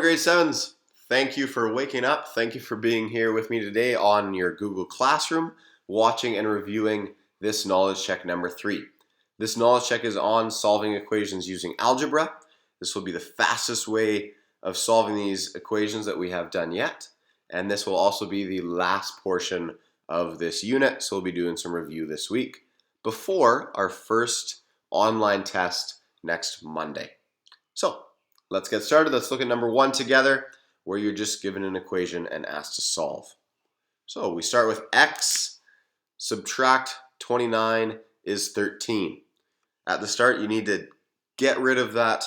Grade 7s, thank you for waking up. Thank you for being here with me today on your Google Classroom, watching and reviewing this knowledge check number 3. This knowledge check is on solving equations using algebra. This will be the fastest way of solving these equations that we have done yet. And this will also be the last portion of this unit, so we'll be doing some review this week before our first online test next Monday. So let's get started. Let's look at number 1 together, where you're just given an equation and asked to solve. So we start with x, subtract 29 is 13. At the start, you need to get rid of that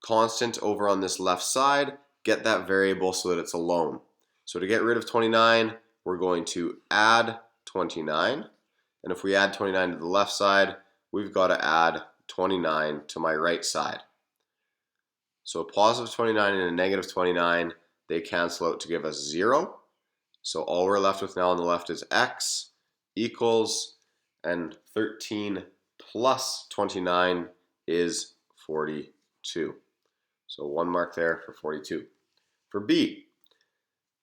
constant over on this left side, get that variable so that it's alone. So to get rid of 29, we're going to add 29. And if we add 29 to the left side, we've got to add 29 to my right side. So a positive 29 and a negative 29, they cancel out to give us 0. So all we're left with now on the left is x equals, and 13 plus 29 is 42. So 1 mark there for 42. For b,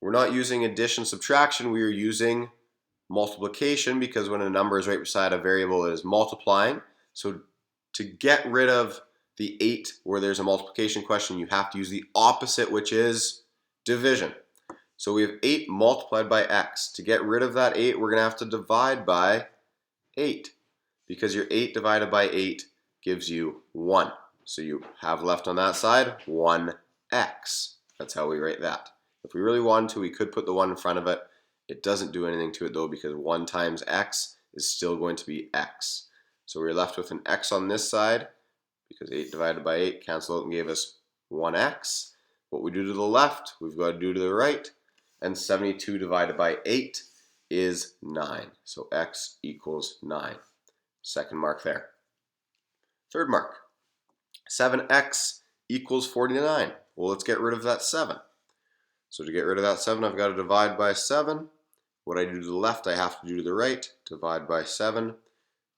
we're not using addition subtraction, we are using multiplication, because when a number is right beside a variable, it is multiplying. So to get rid of the 8 where there's a multiplication question, you have to use the opposite, which is division. So we have 8 multiplied by x. To get rid of that 8, we're going to have to divide by 8, because your 8 divided by 8 gives you 1. So you have left on that side 1x. That's how we write that. If we really wanted to, we could put the 1 in front of it. It doesn't do anything to it though, because 1 times x is still going to be x. So we're left with an x on this side, because 8 divided by 8 cancel out and gave us 1x. What we do to the left, we've got to do to the right. And 72 divided by 8 is 9. So x equals 9. Second mark there. Third mark. 7x equals 49. Well, let's get rid of that 7. So to get rid of that 7, I've got to divide by 7. What I do to the left, I have to do to the right. Divide by 7.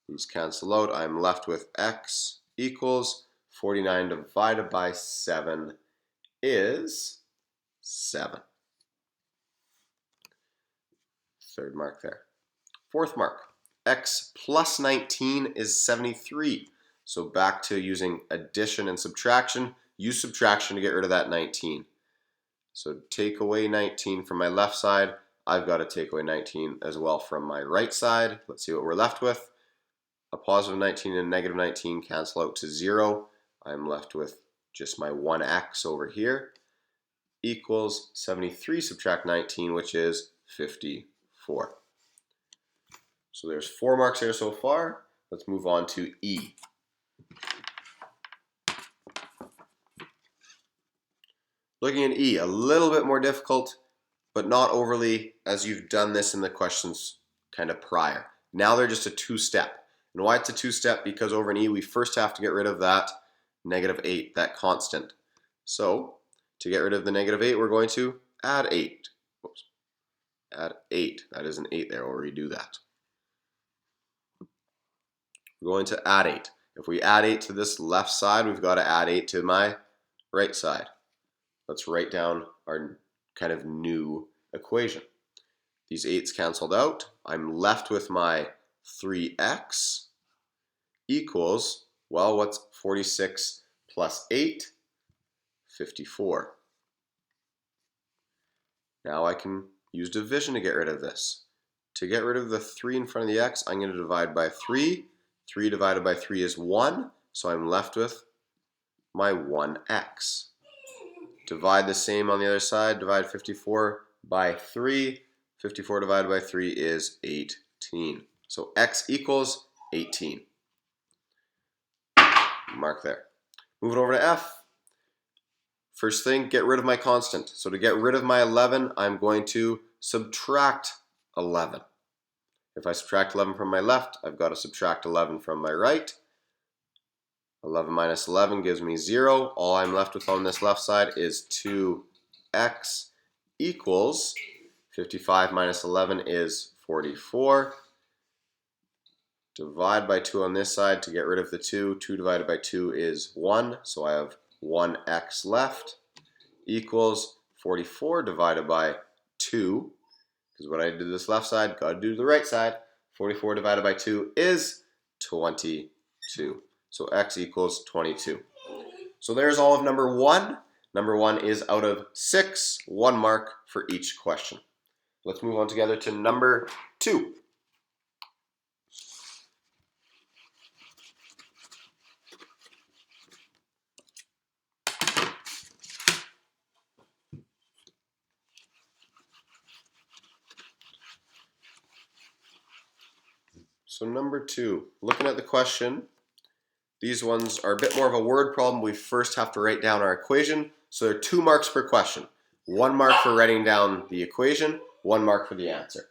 These cancel out. I'm left with x equals 49 divided by 7 is 7. Third mark there. Fourth mark. X plus 19 is 73. So back to using addition and subtraction. Use subtraction to get rid of that 19. So take away 19 from my left side. I've got to take away 19 as well from my right side. Let's see what we're left with. A positive 19 and a negative 19 cancel out to 0. I'm left with just my 1x over here, equals 73 subtract 19, which is 54. So there's 4 marks here so far. Let's move on to E. Looking at E, a little bit more difficult, but not overly, as you've done this in the questions kind of prior. Now they're just a 2-step. And why it's a 2-step? Because over in E, we first have to get rid of that negative 8, that constant. So to get rid of the negative 8, we're going to add 8. Whoops. Add 8. That is an 8 there. We'll redo that. We're going to add 8. If we add 8 to this left side, we've got to add 8 to my right side. Let's write down our kind of new equation. These 8's canceled out. I'm left with my 3x equals, well, what's 46 plus 8? 54. Now I can use division to get rid of this. To get rid of the 3 in front of the x, I'm going to divide by 3. 3 divided by 3 is 1, so I'm left with my 1x. Divide the same on the other side. Divide 54 by 3. 54 divided by 3 is 18. So x equals 18. Mark there. Moving over to F. First thing, get rid of my constant. So to get rid of my 11, I'm going to subtract 11. If I subtract 11 from my left, I've got to subtract 11 from my right. 11 minus 11 gives me 0. All I'm left with on this left side is 2x equals 55 minus 11 is 44. Divide by 2 on this side to get rid of the 2. 2 divided by 2 is 1, so I have 1x left. equals 44 divided by 2, because what I did this left side, got to do the right side. 44 divided by 2 is 22. So x equals 22. So there's all of number 1. Number 1 is out of 6, 1 mark for each question. Let's move on together to number 2. So number 2, looking at the question, these ones are a bit more of a word problem. We first have to write down our equation. So there are 2 marks per question. 1 mark for writing down the equation, 1 mark for the answer.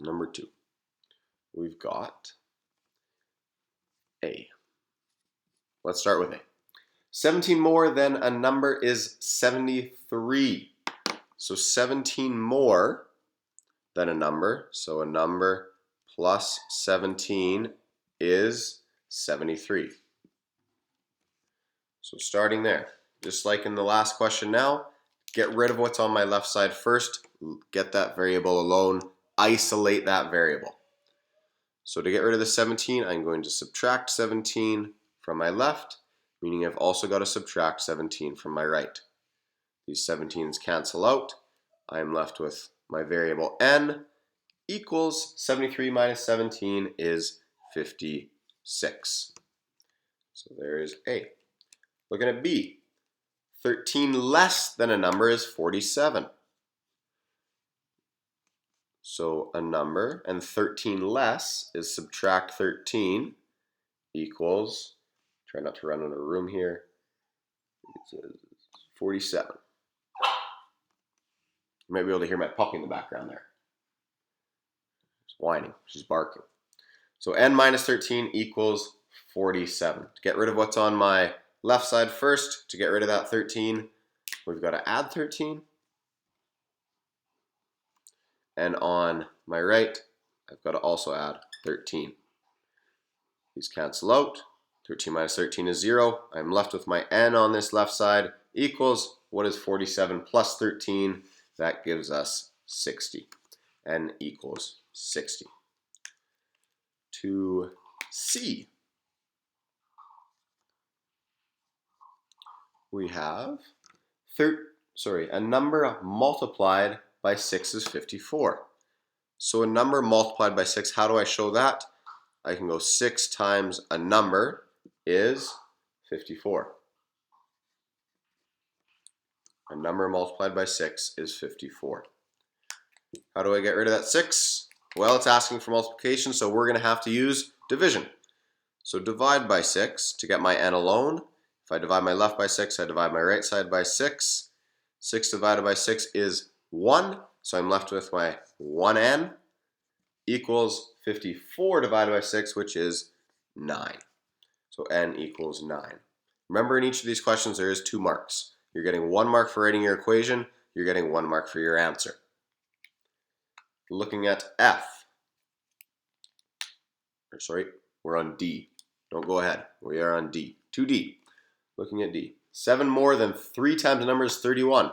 Number 2, we've got A. Let's start with A. 17 more than a number is 73. So 17 more than a number, so a number plus 17 is 73. So starting there, just like in the last question now, get rid of what's on my left side first, get that variable alone, isolate that variable. So to get rid of the 17, I'm going to subtract 17 from my left, meaning I've also got to subtract 17 from my right. These 17s cancel out. I'm left with my variable n equals 73 minus 17 is 56. So there is A. Looking at B. 13 less than a number is 47. So a number and 13 less is subtract 13 equals, try not to run out of room here, it's 47. You might be able to hear my puppy in the background there. She's whining, she's barking. So n minus 13 equals 47. To get rid of what's on my left side first, to get rid of that 13, we've got to add 13. And on my right, I've got to also add 13. These cancel out. 13 minus 13 is 0. I'm left with my n on this left side equals, what is 47 plus 13? That gives us 60. N equals 60. To C, we have a number multiplied by 6 is 54. So a number multiplied by 6, how do I show that? I can go 6 times a number is 54. A number multiplied by 6 is 54. How do I get rid of that 6? Well, it's asking for multiplication, so we're going to have to use division. So divide by 6 to get my n alone. If I divide my left by 6, I divide my right side by 6. 6 divided by 6 is 1, so I'm left with my 1n equals 54 divided by 6, which is 9. So n equals 9. Remember, in each of these questions there is 2 marks. You're getting 1 mark for writing your equation, you're getting 1 mark for your answer. Looking at F, we're on D. Don't go ahead. We are on D. 2D. Looking at D. 7 more than 3 times a number is 31.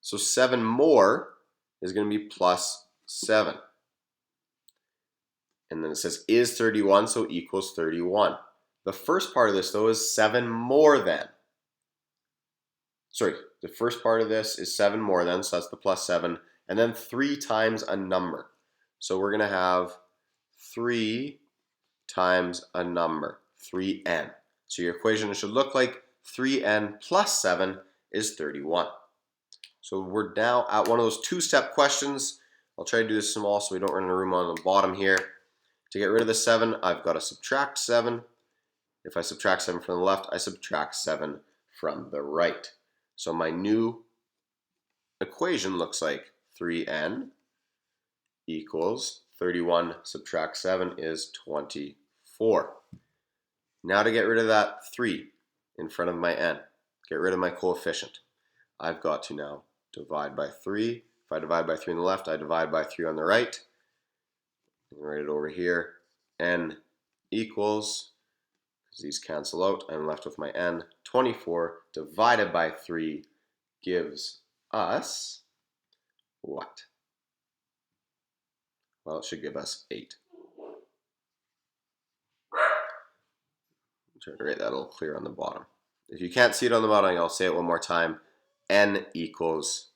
So 7 more is going to be plus 7. And then it says is 31, so equals 31. The first part of this, though, is 7 more than. The first part of this is 7 more than, so that's the plus 7. And then 3 times a number. So we're going to have 3 times a number, 3n. So your equation should look like 3n plus 7 is 31. So we're now at one of those 2-step questions. I'll try to do this small so we don't run out of room on the bottom here. To get rid of the 7, I've got to subtract 7. If I subtract 7 from the left, I subtract 7 from the right. So my new equation looks like 3n equals 31 subtract 7 is 24. Now to get rid of that 3 in front of my n, get rid of my coefficient, I've got to now divide by 3. If I divide by 3 on the left, I divide by 3 on the right. Write it over here. N equals, because these cancel out. I'm left with my n. 24 divided by 3 gives us what? Well, it should give us 8. Try to write that a little clear on the bottom. If you can't see it on the bottom, I'll say it one more time. N equals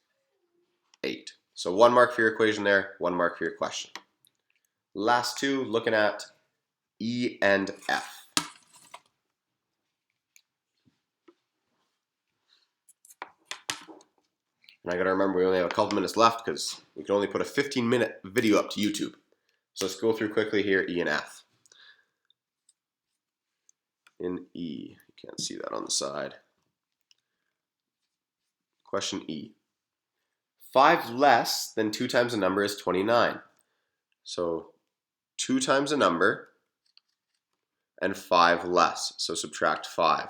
8. So 1 mark for your equation there, 1 mark for your question. Last two, looking at E and F. And I gotta remember we only have a couple minutes left because we can only put a 15-minute video up to YouTube. So let's go through quickly here, E and F. In E, you can't see that on the side. Question E. 5 less than 2 times a number is 29. So 2 times a number and 5 less, so subtract 5,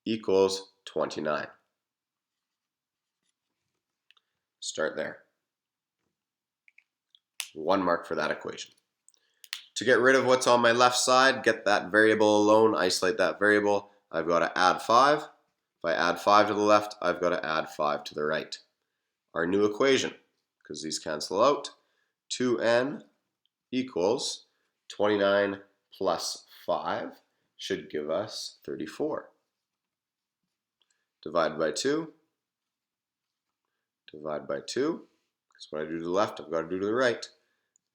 equals 29. Start there. 1 mark for that equation. To get rid of what's on my left side, get that variable alone, isolate that variable, I've got to add 5. If I add 5 to the left, I've got to add 5 to the right. Our new equation, because these cancel out, 2n equals 29 plus 5 should give us 34. Divide by 2. Divide by 2. Because what I do to the left, I've got to do to the right.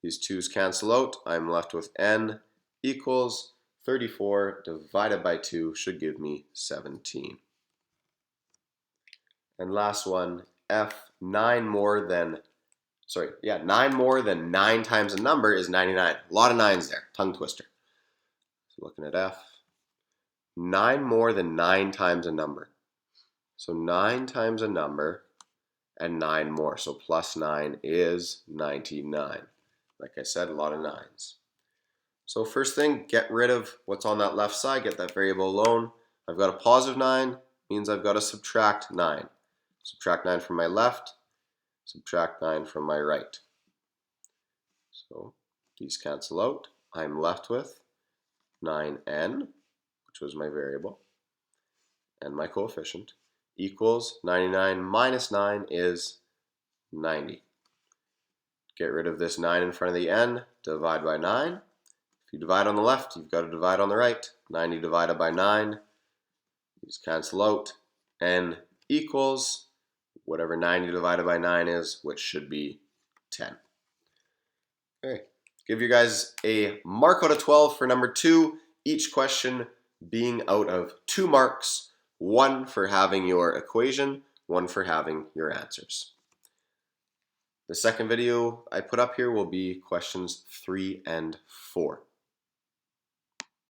These 2's cancel out. I'm left with n equals 34 divided by 2 should give me 17. And last one, F, 9 more than 9 times a number is 99. A lot of 9s there, tongue twister. So looking at F, 9 more than 9 times a number. So 9 times a number and 9 more. So plus 9 is 99. Like I said, a lot of 9s. So first thing, get rid of what's on that left side, get that variable alone. I've got a positive 9, means I've got to subtract 9. Subtract 9 from my left, subtract 9 from my right. So these cancel out. I'm left with 9n, which was my variable, and my coefficient, equals 99 minus 9 is 90. Get rid of this 9 in front of the n, divide by 9. If you divide on the left, you've got to divide on the right. 90 divided by 9, these cancel out. N equals whatever 90 divided by 9 is, which should be 10. Okay, give you guys a mark out of 12 for number 2, each question being out of 2 marks, 1 for having your equation, 1 for having your answers. The second video I put up here will be questions 3 and 4.